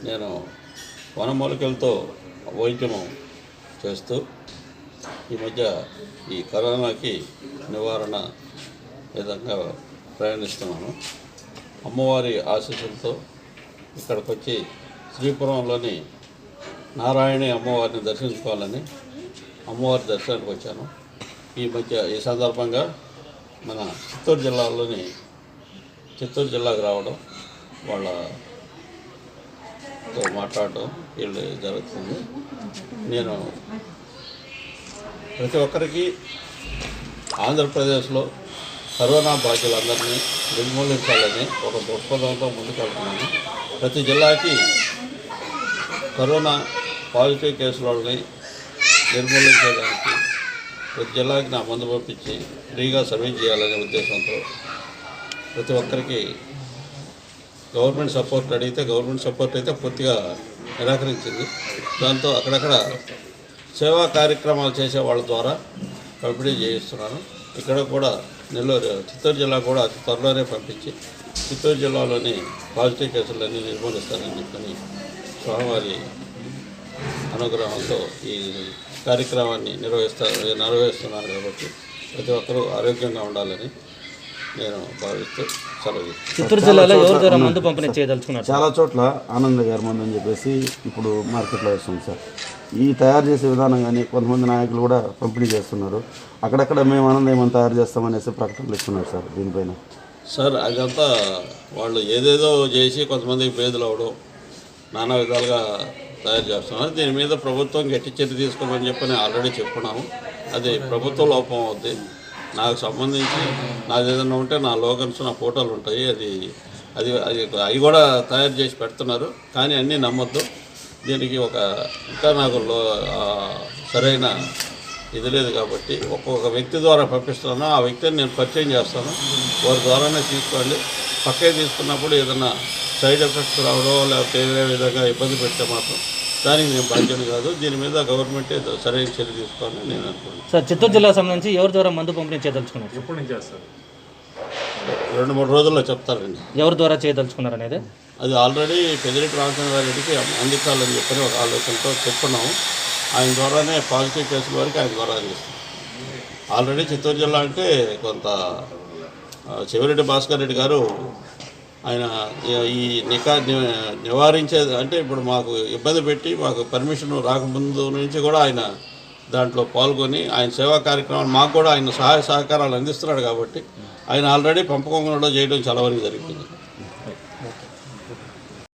నేను వనమూలికలతో వైద్యము చేస్తూ ఈ మధ్య ఈ కరోనాకి నివారణ విధంగా ప్రయాణిస్తున్నాను. అమ్మవారి ఆశీస్సులతో ఇక్కడికి వచ్చి శ్రీపురంలోని నారాయణి అమ్మవారిని దర్శించుకోవాలని అమ్మవారి దర్శనానికి వచ్చాను. ఈ సందర్భంగా మన చిత్తూరు జిల్లాకు రావడం, వాళ్ళతో మాట్లాడడం వీళ్ళు జరుగుతుంది. నేను ప్రతి ఒక్కరికి ఆంధ్రప్రదేశ్లో కరోనా బాధ్యులందరినీ నిర్మూలించాలని ఒక దృక్పథంతో ముందుకెళ్తున్నాను. ప్రతి జిల్లాకి కరోనా పాజిటివ్ కేసులని నిర్మూలించడానికి ప్రతి జిల్లాకి నా మందు పంపించి ఫ్రీగా సర్వీస్ చేయాలనే ఉద్దేశంతో ప్రతి ఒక్కరికి గవర్నమెంట్ సపోర్ట్ అడిగితే గవర్నమెంట్ సపోర్ట్ అయితే పూర్తిగా నిరాకరించింది. దాంతో అక్కడక్కడ సేవా కార్యక్రమాలు చేసే వాళ్ళ ద్వారా పంపిణీ చేయిస్తున్నాను. ఇక్కడ కూడా చిత్తూరు జిల్లా కూడా అతి త్వరలోనే పంపించి చిత్తూరు జిల్లాలోని పాజిటివ్ కేసులన్నీ నిర్మూలిస్తానని చెప్పని స్వామివారి అనుగ్రహంతో ఈ కార్యక్రమాన్ని నిర్వహిస్తున్నాను. కాబట్టి ప్రతి ఒక్కరూ ఆరోగ్యంగా ఉండాలని నేను భావిస్తూ సెలవు. చిత్తూరు జిల్లాలో ఎవరి ద్వారా మందు పంపిణీ చేయదలుచుకున్నారు? చాలా చోట్ల ఆనంద్ గారి మందు అని చెప్పేసి ఇప్పుడు మార్కెట్లో వస్తుంది సార్. ఈ తయారు చేసే విధానం కానీ కొంతమంది నాయకులు కూడా పంపిణీ చేస్తున్నారు. అక్కడక్కడ మేము ఆనందం ఏమైనా తయారు చేస్తామనేసి ప్రకటనలు ఇస్తున్నారు సార్. దీనిపైన సార్ అదంతా వాళ్ళు ఏదేదో చేసి కొంతమందికి పేదలు అవ్వడం నానా విధాలుగా తయారు చేస్తున్నారు. దీని మీద ప్రభుత్వం గట్టి చర్య తీసుకోమని చెప్పని ఆల్రెడీ చెప్పుకున్నాము. అది ప్రభుత్వ లోపం అవుద్ది. నాకు సంబంధించి నాది ఏదైనా ఉంటే నా లోగన్స్, నా ఫోటోలు ఉంటాయి. అవి కూడా తయారు చేసి పెడుతున్నారు. కానీ అన్నీ నమ్మొద్దు. దీనికి ఇంకా నాకు సరైన ఇది లేదు. కాబట్టి ఒక్కొక్క వ్యక్తి ద్వారా పంపిస్తున్నాను. ఆ వ్యక్తిని నేను పరిచయం చేస్తాను. వారి ద్వారానే తీసుకోండి. పక్కే తీసుకున్నప్పుడు ఏదైనా సైడ్ ఎఫెక్ట్స్ రావడం లేకపోతే ఏ విధంగా ఇబ్బంది పెడితే మాత్రం దానికి నేను బాధ్యత కాదు. దీని మీద గవర్నమెంటే సరైన చర్య తీసుకోవాలని నేను అనుకుంటున్నాను. సార్, చిత్తూరు జిల్లా సంబంధించి ఎవరి ద్వారా మందు పంపిణీ చేయదలుచుకున్నారు? ఎప్పటి నుంచి చేస్తారు? 2-3 రోజుల్లో చెప్తారండి. ఎవరి ద్వారా చేయదలుచుకున్నారు అనేది? అది ఆల్రెడీ పెద్దిరెడ్డి రామచంద్రారెడ్డికి అందించాలని చెప్పని ఒక ఆలోచనతో చెప్పుకున్నాము. ఆయన ద్వారానే పాజిటివ్ కేసుల వరకు ఆయన ద్వారా అందిస్తాం. ఆల్రెడీ చిత్తూరు జిల్లా అంటే కొంత చెవిరెడ్డి భాస్కర్ రెడ్డి గారు ఆయన ఈ నివారించేది అంటే ఇప్పుడు మాకు ఇబ్బంది పెట్టి మాకు పర్మిషన్ రాకముందు నుంచి కూడా ఆయన దాంట్లో పాల్గొని ఆయన సేవా కార్యక్రమాలు మాకు కూడా ఆయన సహాయ సహకారాలు అందిస్తున్నాడు. కాబట్టి ఆయన ఆల్రెడీ పంపకంలో చేయడం చాలా వరకు జరిగింది.